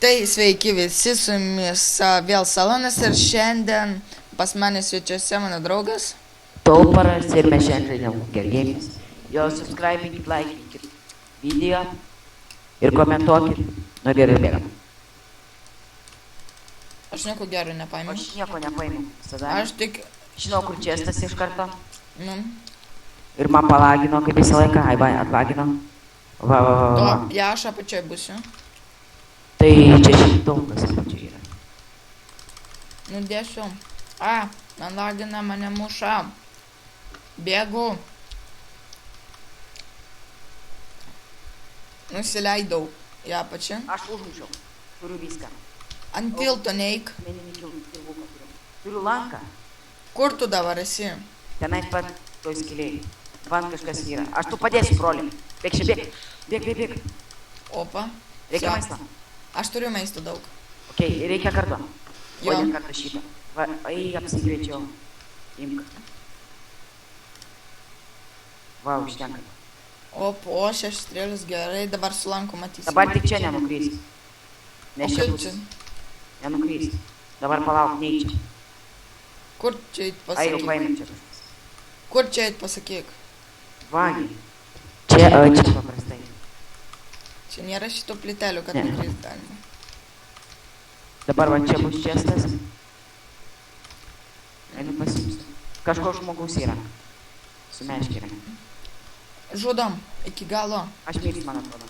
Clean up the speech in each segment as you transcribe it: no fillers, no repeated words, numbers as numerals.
Tai sveiki visi, su jumis vėl Salonas ir šiandien pas mane svečiuose mano draugas. Tauparas ir mes šiandien žaidžiam gergėmis. Jo subscribinkit, laikinkit video ir komentuokit. Nu gerai, bėgam. Aš nieko gero nepaėmiau. Aš nieko nepaėmiau. Aš tik... Žinau, kur čestas iš karto. Nu. Ir man palagino, kaip visą laiką. Ai, va, atlagino. Va. Ja, aš apačioj būsiu. Tai čia šimtaukas apačioj yra. Nu, dėsiu. Man lagina, mane muša. Bėgu. Nusileidau į apačią. Aš užmušiau. Turiu viską. Ant tilto neik. Turiu lanką. Kur tu dabar esi? Tenais pat toj skiliai. Van kažkas yra. Aš tu padėsiu, broli. Bėg čia, bėg. Bėg. Opa. Reikia maisto. Aš turiu maisto daug. Ok, reikia kartu. Jo. O ne kartą šitą. Va, apsigreičiau. Imk. Va, užtenka. O 6 strėlius gerai, dabar su lanku matysim. Dabar tik čia nenukrysk. Nes čia kaip bus. čia? Nenukrysk. Dabar palauk, neik čia. Kur čia eit Ai, jau pasakyk? paėmė čia kažkas. Kur čia eit pasakyk? Vagi. Čia paprastai. Čia nėra šito plytelių, kad Ne. nukrist galima. Dabar va čia bus čestas. Einu pasimsiu. Kažko žmogaus yra. Su meškere. Žudom, iki galo. Aš mirsiu, man atrodo.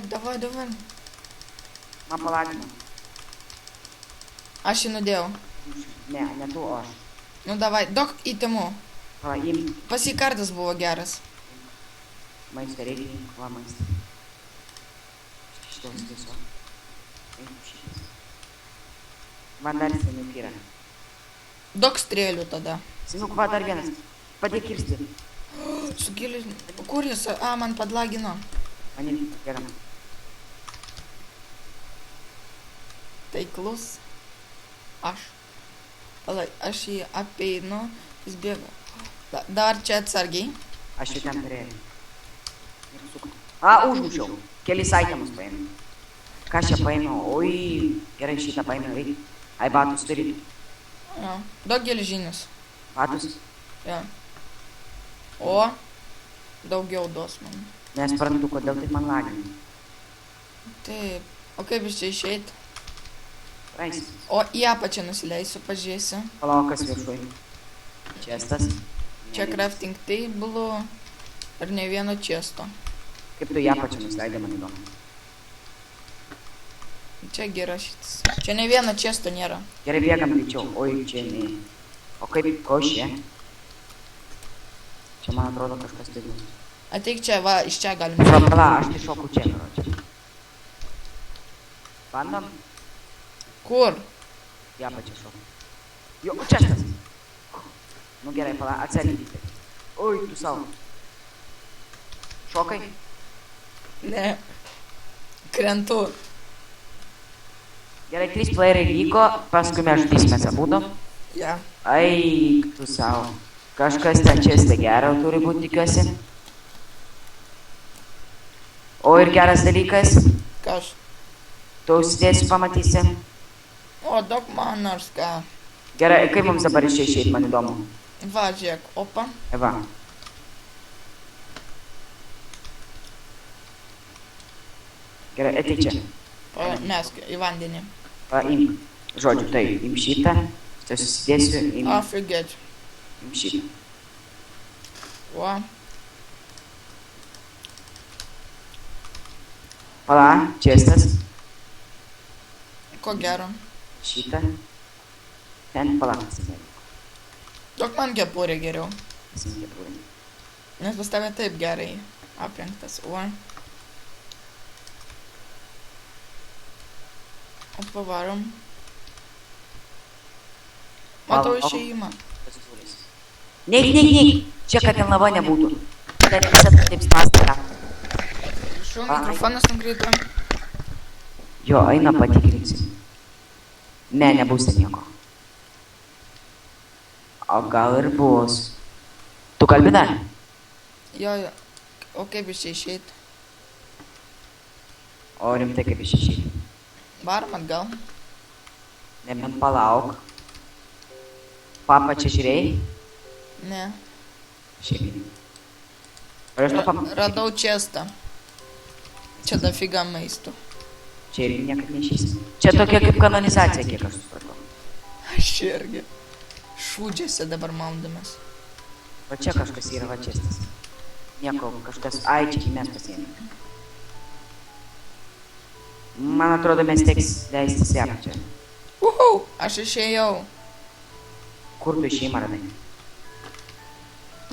Davai. Man palagino. Aš jį nudėjau. Ne tu, o aš. Nu davai, daug įtimų. Imk. Pas jį kartas buvo geras. Maistą reikia, imk, va maistą. Šitos tiesiog. Einu šitas. Man dar seniuk yra. Daug strėlių tada. Seniuk, va dar vienas. Padėk kirsti. Sugilį... Kur jis? Man padlagino. Man irgi, geram. Taiklus. Aš jį apeinu. Jis bėga. Dar čia atsargiai. Aš jau ten turėjau. Ir suku. Užmušiau. Kelis aitemus paėmiau. Ką čia paėmiau? Oi, gerai šitą paėmiau. Ai, batus turi. Jo. Daug geležinius. Batus? Jo. O. Daugiau duos man. Nesprantu, kodėl taip man lagina. Taip. O kaip iš čia išeit? Praeis. O į apačią nusileisiu, pažiūrėsiu. Palauk, kas viršuoj. Čestas. Čia crafting table ir ne vieno često. Kaip tu ją pačią nusileidai, man įdomu. Čia gera šitas. Čia ne vieno često nėra. Gerai, bėgam greičiau. Oi, čia ne. O kaip košė? Čia, man atrodo, kažkas tai bus. Ateik čia, va, iš čia galim. Pala, aš tai šoku čia, karočią. Bandom? Kur? Ją pačią šoku. Jo, čestas. Nu gerai, pala, atsargiai. Oi, tu savo. Šokai? Ne. Krentu. Gerai, 3 playeriai liko, paskui mes žudysimės abudu. Ja. Ai, tu savo. Kažkas ten čestė gero turi būti, tikiuosi. O ir geras dalykas, Kas? tu užsidėsi, pamatysi. O, daug man nors ką. Gerai, kaip mums dabar iš čia išeit, man įdomu. Va, žiūrėk, opa. Va. Gerai, ateik čia. Mesk į vandenį. Va, imk. Žodžiu, tai, imk šitą. Tai susidėsiu, imk Forget. šitą. O, Pala, čestas. ko gero. Šitą. Ten pala. Daug man kepurė geriau. Pasimkė. Nes pas tave taip gerai aprengtas. O pavarom. Matau išėjimą. Neik. Čia, kad ten lava nebūtų. Dar visat taip spastika. Šau, mikrofonas nukrito. Jo, eina patikrinsim. Ne, nebus ten nieko. O gal ir bus. Tu kalbi dar? Jo. O kaip iš čia išeit? O rimtai kaip iš išėjai? Varom atgal. Nebent palauk. Papa čia žiūrėjai? Ne. Šiaip. Ar aš to papa? Radau čestą. Čia dafiga maisto. Čia irgi niekad neišeis. Čia tokia kaip kanonizacija, kiek aš supratau. Aš irgi. Šūdžiuose dabar maudamės. Va čia kažkas yra, va čestas. Nieko, kažkas, ai, čia mes pasiėmėm. Man atrodo, mes teks leistis į apačią. Uhau, aš išėjau. Kur tu išėjimą radai?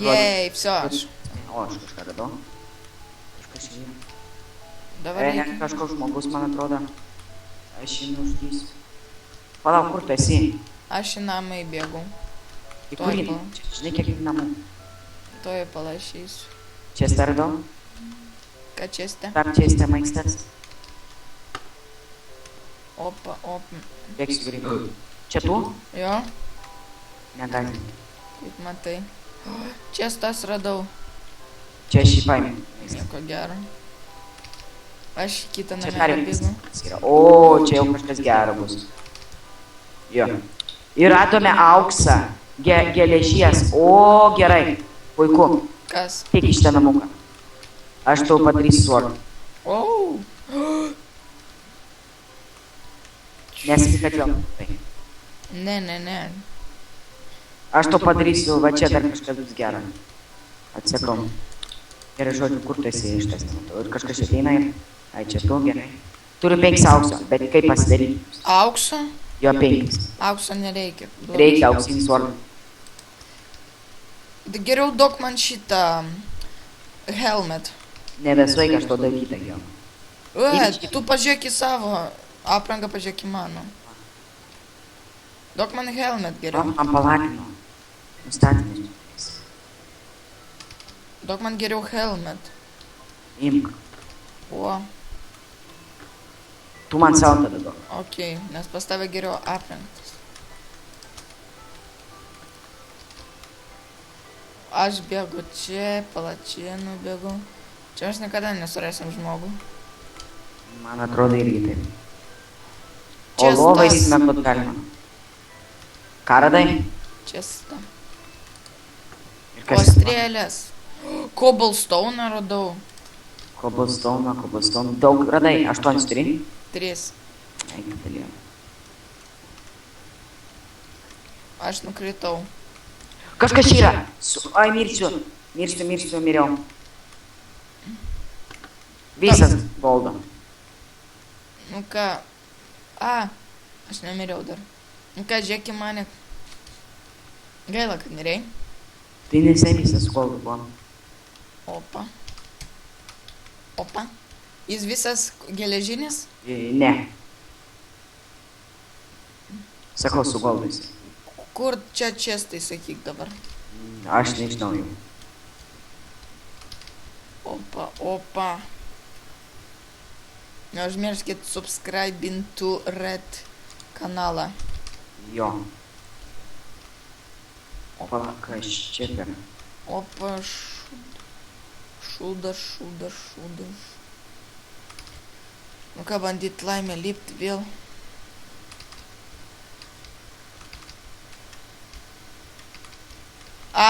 Jei, всё, aš. O, aš kažką radau. Kažkas išėjimą. Dabar reikia. Kažkoks žmogus, man atrodo. Aš jį nužudysiu. Palauk, kur tu esi? Aš į namą įbėgau. Į kurį? Žinai, kiek namų. Toj palašysiu. Čia stardau. Ką čestė? Dar čia esi maistas. Opa, opa. Bėgsiu greitai. Čia tu? Jo, Negali. kaip matai. Čestas radau. Čia aš jį paėmiau. Nieko gero. Aš į kitą Čia namą dar įbėgau. viskas yra. O, čia jau kažkas gero bus. Jo. Ir radome auksą. Geležies. O, gerai. Puiku. Kas? Tik iš tą namuką. Aš tau padarysiu suorą. O, Nesakyk, kad vėl. ne. Aš tau padarysiu, va čia dar kažkas bus gero. Atsakau. Gerai, žodžiu, kur tu esi iš tas namuką. Ir kažkas čia ateina ir... Ai, čia tu, gerai. Turiu 5 aukso, bet kaip pasidaryti? aukso? Jo 5. Aukso nereikia. Reikia auksinį suorą. Geriau duok man šitą helmet. Nebesuoik aš to dalytą jo. Tu pažiūrėk į savo aprangą, pažiūrėk į mano. Duok man helmet geriau. Man palakino. Nustatymus. Duok man geriau helmet. Imk. O, Tu man savo tada duok. okei, nes pas tave geriau aprangtas. Aš bėgu čia, palačiai nubėgu. Čia aš niekada nesurasim žmogų. Man atrodo irgi taip. O Čia lovą stas. įsimekot galima. Ką radai? Česta. Ir O kas? strėlės. Cobblestone radau. Cobblestone. Daug radai. 8 turi? 3. Eik, dalėjo. Aš nukritau. Kažkas čia yra. Ai, mirsiu. Miriau. Visas goldo. Nu ką. Aš nemiriau dar. Nu ką, žiūrėk į mane. Gaila, kad mirei. Tai nesai visas goldo buvo. Opa. Jis visas geležinis? Ne. Sakau, su goldais. Kur čia čestai, sakyk dabar. Aš nežinau jau. Opa. Neužmirškit subscribing to Red kanalą. Jo. O pala, kas čia per? Opa, šūdas. Nu ką, bandyt laimę lipti vėl.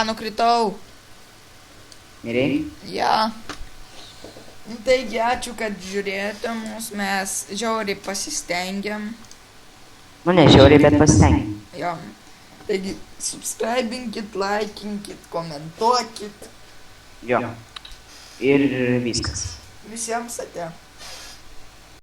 Nukritau. Mirei? Ja. Taigi, ačiū, kad žiūrėjote mus, mes žiauriai pasistengiam. Nu ne, žiauriai, bet pasistengiam. Jo. Taigi, subscribinkit, laikinkit, komentuokit. Jo. Ir viskas. Visiems ate.